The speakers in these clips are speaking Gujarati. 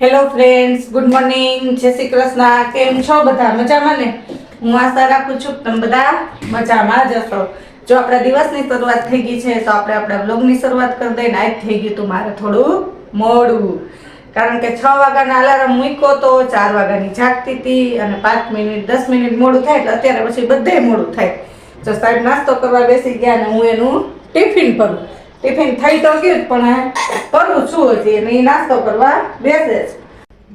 હેલો ફ્રેન્ડ્સ, ગુડ મોર્નિંગ, જય શ્રી કૃષ્ણ. કેમ છો બધા? મજામાં ને? હું આશા રાખું છું કે તમે બધા મજામાં જ હશો. જો આપણા દિવસની શરૂઆત થઈ ગઈ છે તો આપણે આપણા બ્લોગની શરૂઆત કરી દઈએ. આજ થઈ ગયું તું મારે થોડું મોડું, કારણ કે 6 વાગ્યાના અલાર્મ મૂક્યો તો 4 વાગ્યાની જાગતી હતી અને 5 મિનિટ 10 મિનિટ મોડું થાય એટલે અત્યારે પછી બધે મોડું થાય. તો સાહેબ નાસ્તો કરવા બેસી ગયા અને હું એનું ટિફિન ભરું. ટિફિન થઈ તો ગયું પણ કરું છું હજી અને એ નાસ્તો કરવા બેસે છે.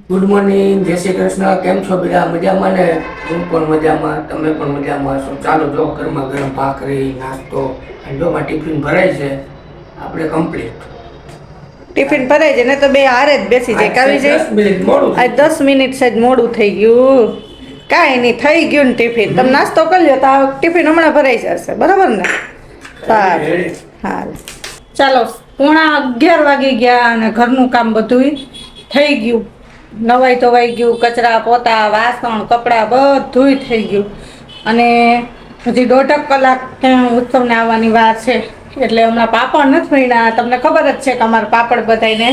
ગુડ મોર્નિંગ, જય શ્રી કૃષ્ણ. કેમ છો બધા? મજામાં ને? હું પણ મજામાં, તમે પણ મજામાં છો. ચાલો જો ગરમા ગરમ ભાખરી નાસ્તો અને જો માં ટિફિન ભરાય છે આપણે કમ્પ્લીટ. ટિફિન ભરાય છે ને તો બે હારે જ બેસી જાય. કાવી જાય 10 મિનિટ મોડું આ 10 મિનિટ સાહેબ મોડું થઈ ગયું. કાંઈ નહીં, થઈ ગયું ને ટિફિન. તમે નાસ્તો કરી લો તો આ ટિફિન હમણાં ભરાઈ જશે, બરાબર ને? સારું, સારું. ચાલો, 11:30 વાગી ગયા અને ઘરનું કામ બધું થઈ ગયું. નવાઈ ધોવાઈ ગયું, કચરા પોતા વાસણ કપડાં બધુંય થઈ ગયું અને હજી 1.5 કલાક ઉત્સવને આવવાની વાર છે. એટલે હમણાં પાપડ નથી ભણ્યા. તમને ખબર જ છે કે અમારે પાપડ બધાને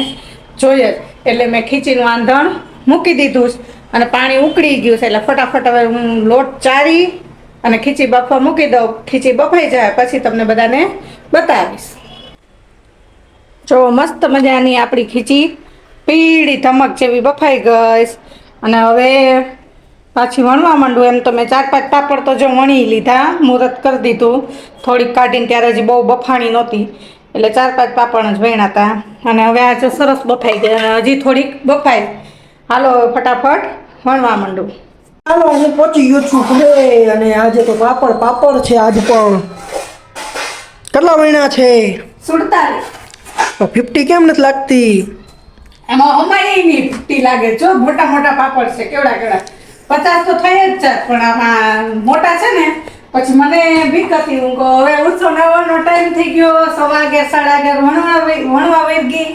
જોઈએ જ, એટલે મેં ખીચીનું આંધણ મૂકી દીધું અને પાણી ઉકળી ગયું છે. એટલે ફટાફટ હવે હું લોટ ચારી અને ખીચી બફવા મૂકી દઉં. ખીચી બફાઈ જાય પછી તમને બધાને બતાવીશ. જો મસ્ત મજાની આપણી ખીચી પીળી ધમક જેવી બફાઈ ગઈ અને હવે પાછી વણવા માંડું. એમ તો મેં 4-5 પાપડ તો જો વણી લીધા, મુહૂર્ત કરી દીધું. થોડીક કાઢીને ત્યારે હજી બહુ બફાણી નહોતી એટલે 4-5 પાપડ જ વણ્યા હતા અને હવે આ જો સરસ બફાઈ ગઈ અને હજી થોડીક બફાઈ. હાલો ફટાફટ વણવા માંડું. હાલો, હું પહોંચી ગયો છું ઘરે અને આજે તો પાપડ છે. આજ પણ કેટલા મહિના છે? 47. 50 કેમ નથી લાગતી? એમાં અમારે નહીં 50 લાગે. જો મોટા મોટા પાપડ છે, કેવડા 50 તો થઈ જ છે પણ આમાં મોટા છે ને પછી મને બીક હતી. હું કહું હવે ઉત્સવ આવવાનો ટાઈમ થઈ ગયો, 11:30 વણવા વહી ગઈ,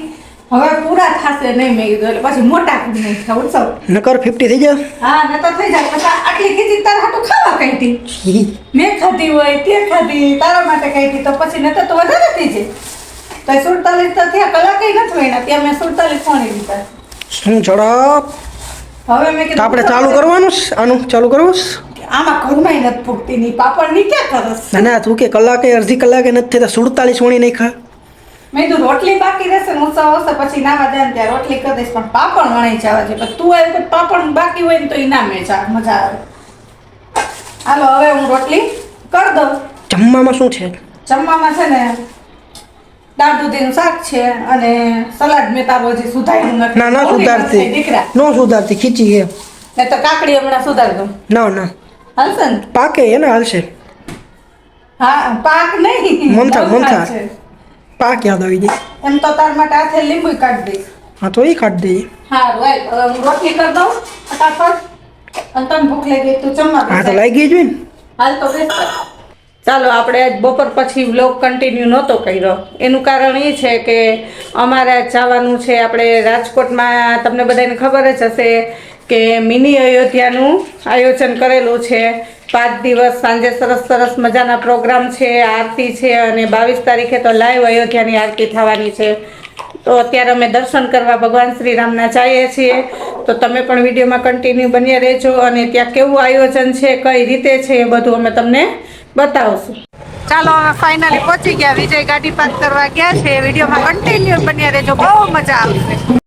હવે પૂરા થશે નહીં. મેં કીધું એટલે પછી મોટા નહીં થાય ઉત્સવ. નકર 50 થઈ જાય. હા, ન તો થઈ જાય. પછી આટલી ખીચી તારા હાટું ખાવા કાઢી, મેં ખાધી હોય તે ખાધી, તારા માટે કાઢી તો પછી ન તો વધારે થઈ જાય. તો 47 તો થયા, કલાકે નથી વણ્યા ત્યાં મેં 47 વણી લીધા. શું ઝડપ! હવે મેં કીધું આપણે ચાલુ કરવાનું છે? આનું ચાલુ કરવું છે? આમાં ઘરમાં નથી ફૂગતી ની પાપડ ની ક્યાં કરસ. ના તું કે કલાકે અડધી કલાકે નથી થતા, 47 વણી નહીં ખા. મેં કીધું રોટલી બાકી રહેશે ને ઉત્સવ આવશે પછી નાવા જાય ને ત્યાં રોટલી કરી દઈશ પણ પાપડ વણાઈ જવા છે. પણ તું આવી પાપડ બાકી હોય ને તો એ ના મજા આવે. હાલો હવે હું રોટલી કરી દઉં. જમવામાં શું છે? જમવામાં છે ને દાળ દૂધીનું શાક છે અને સલાડ. મેં તારો હજી સુધાર્યું નથી. ના સુધારતી, દીકરા નો સુધારતી ખીચી છે. ને તો કાકડી હમણાં સુધાર દઉં. ના હાલશે ને? પાકે એને હાલશે. હા, પાક નહીં મમથા છે. પાક યાદ આવી જાય. એમ તો તાર માટે હાથે લીંબુ કાઢી દઈશ. હા તો એ કાઢી દઈએ. હારું હાલ હવે હું રોટલી કરી દઉં ફટાફટ. અને તને ભૂખ લાગી તું જમવા હા તો બેસ. લાગી જ હોય ને. હાલ તો બેસ. ચાલો, આપણે આજ બપોર પછી વ્લોગ કન્ટિન્યુ નહોતો કર્યો. એનું કારણ એ છે કે અમારે જવાનું છે આપણે રાજકોટમાં. તમને બધાને ખબર જ હશે કે મિની અયોધ્યાનું આયોજન કરેલું છે. 5 દિવસ સાંજે સરસ મજાના પ્રોગ્રામ છે, આરતી છે અને 22 તારીખે તો લાઈવ અયોધ્યાની આરતી થવાની છે. તો અત્યારે અમે દર્શન કરવા ભગવાન શ્રી રામના જઈએ છીએ. તો તમે પણ વિડીયોમાં કન્ટિન્યુ બન્યા રહેજો અને ત્યાં કેવું આયોજન છે, કઈ રીતે છે એ બધું અમે તમને બતાવશું. ચાલો હવે ફાઇનલી પહોંચી ગયા. વિજય ગાડી પાર્ક કરવા ગયા છે. વિડીયોમાં કન્ટિન્યુ બન્યા રહેજો, બહુ મજા આવશે.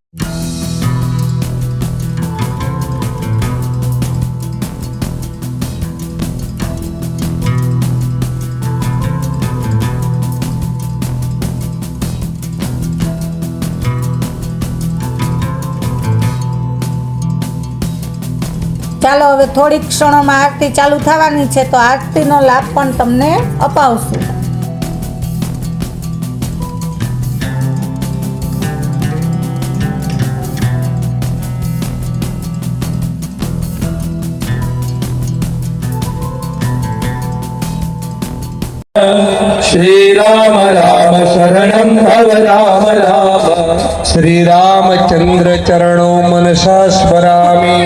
ચાલો હવે થોડીક ક્ષણોમાં આરતી ચાલુ થવાની છે તો આરતીનો લાભ પણ તમને અપાવશું. श्री राम राम शरणं भव राम राम श्री रामचंद्र चरणों मनसा स्मरामि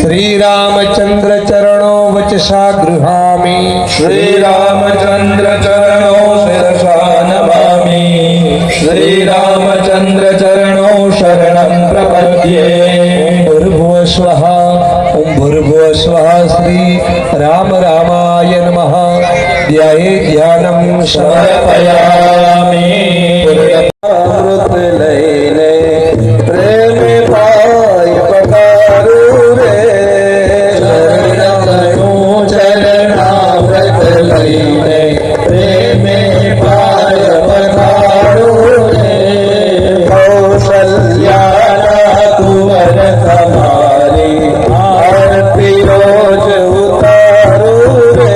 श्री रामचंद्र चरणों वचसा गृहामि श्री रामचंद्र चरणों शिरसा नमामि श्री रामचंद्र चरणों शरणं प्रपद्ये સમર્પયામિ અમૃત લઈને પ્રેમ પાય પધારું રે શરણનું ચરણામૃત લઈને પ્રેમે પાય પધારું રે કૌશલ્યાના કુંવર તમારી આરતી રોજ ઉતારું રે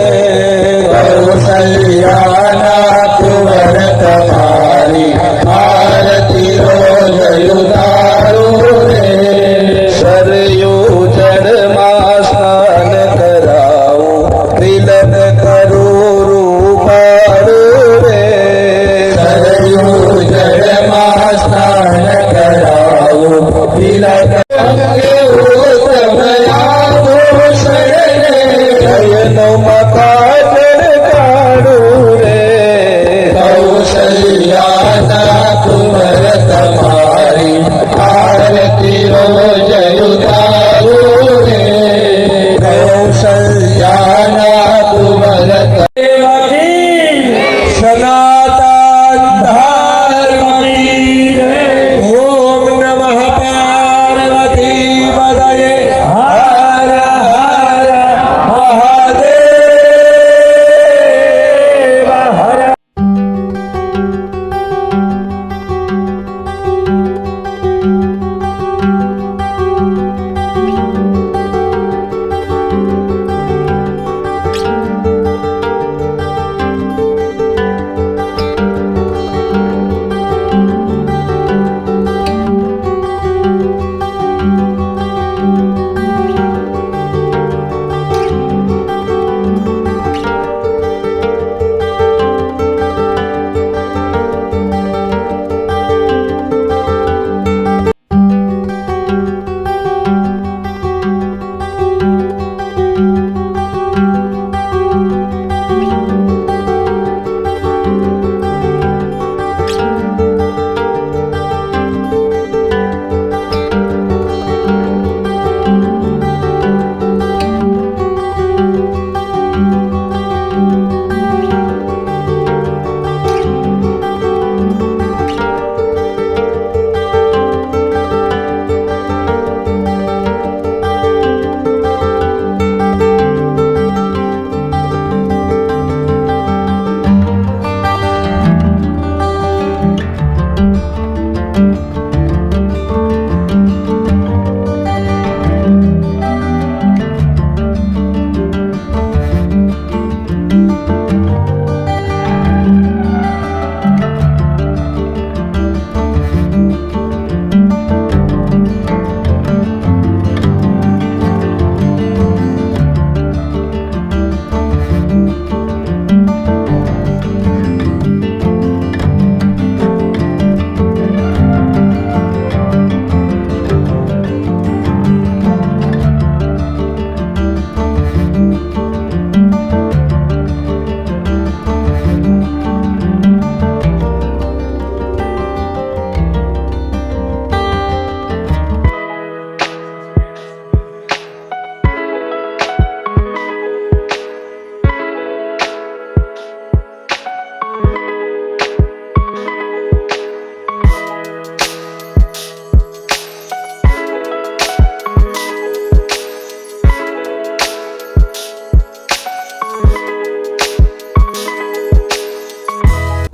કૌશલ્યાના કુંવર તમારી આરતી રોજ ઉતારું રે સરયુ જળમાં સ્નાન કરાવું તિલક કરું રૂપારું રે સરયુ જળમાં સ્નાન કરાવું તિલક સનાતન ધર્મ કી જય. ઓમ નમઃ પાર્વતી પતયે. હર હર મહાદેવ હર.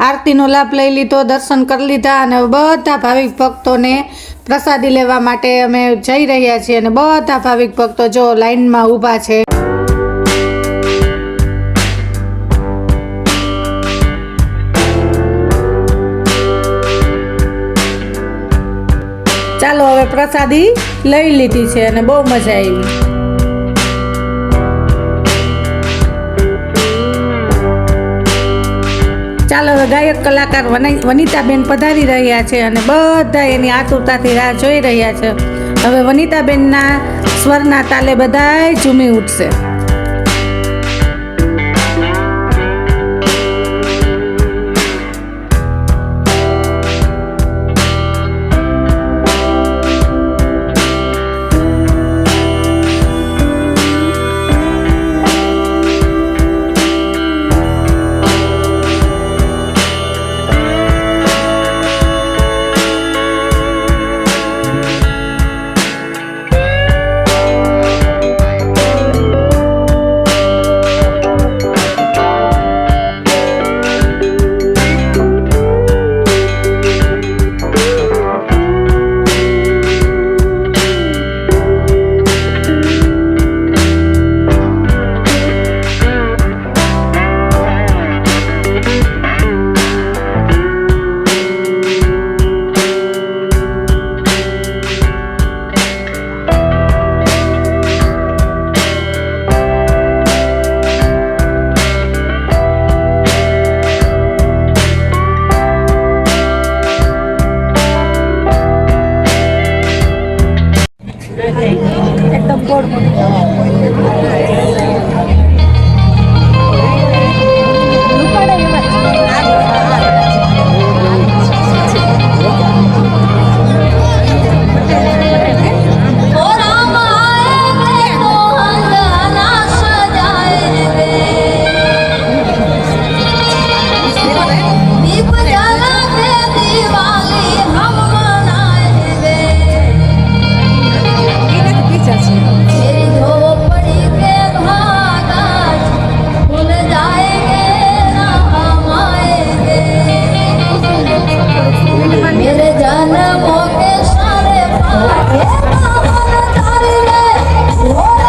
આરતીનો લાભ લઈ લીધો, દર્શન કરી લીધા અને બધા ભાવિક ભક્તોને પ્રસાદી લેવા માટે અમે જઈ રહ્યા છીએ અને બધા ભાવિક ભક્તો જો લાઈનમાં ઊભા છે. ચાલો હવે પ્રસાદી લઈ લીધી છે અને બહુ મજા આવી. ચાલો હવે ગાયક કલાકાર વનિતાબેન પધારી રહ્યા છે અને બધા એની આતુરતાથી રાહ જોઈ રહ્યા છે. હવે વનિતાબેનના સ્વરના તાલે બધાય ઝૂમી ઉઠશે. मेरे जन्मों के सारे पाए पावन तारे और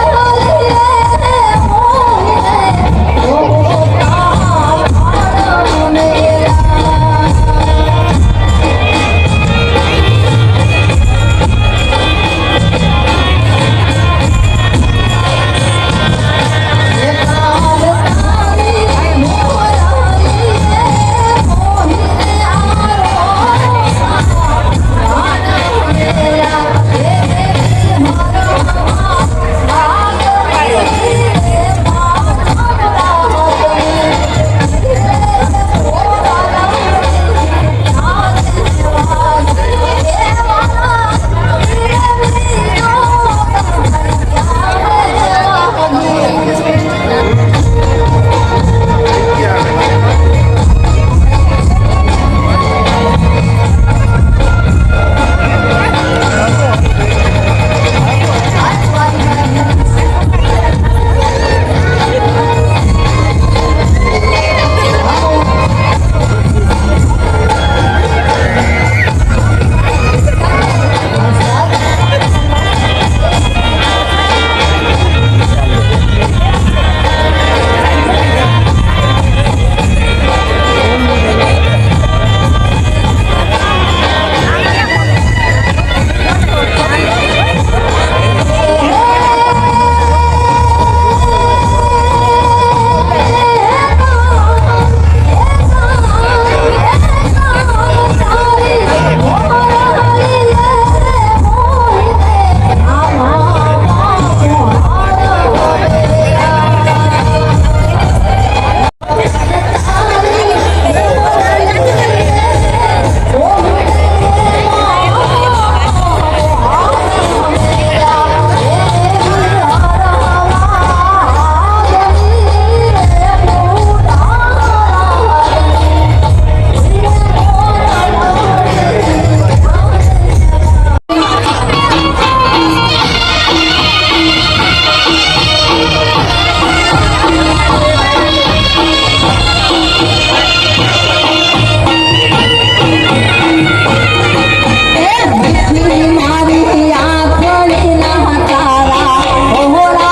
लिए मोहे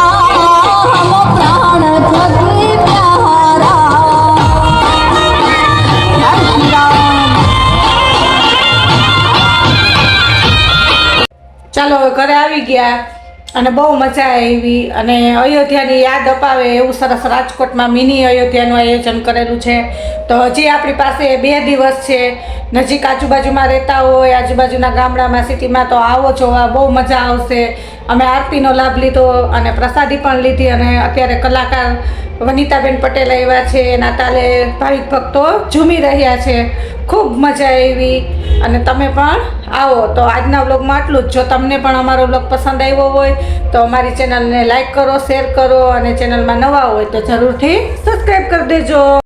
ओ प्राण मेरा ચાલો હવે ઘરે આવી ગયા અને બહુ મજા આવી અને અયોધ્યાની યાદ અપાવે એવું સરસ રાજકોટમાં મિની અયોધ્યાનું આયોજન કરેલું છે. તો હજી આપણી પાસે 2 દિવસ છે. નજીક આજુબાજુમાં રહેતા હોય, આજુબાજુના ગામડામાં, સિટીમાં તો આવો જોવા, બહુ મજા આવશે. અમે આરતીનો લાભ લીધો અને પ્રસાદી પણ લીધી અને અત્યારે કલાકાર વનિતાબેન પટેલ આવ્યા છે, એના તાલે ભાવિક ભક્તો ઝૂમી રહ્યા છે. ખૂબ મજા આવી અને તમે પણ આવો. તો આજના વ્લોગમાં આટલું જ. જો તમને પણ અમારો વ્લોગ પસંદ આવ્યો હોય તો અમારી ચેનલને લાઈક કરો, શેર કરો અને ચેનલમાં નવા હોય તો જરૂરથી સબસ્ક્રાઈબ કરી દેજો.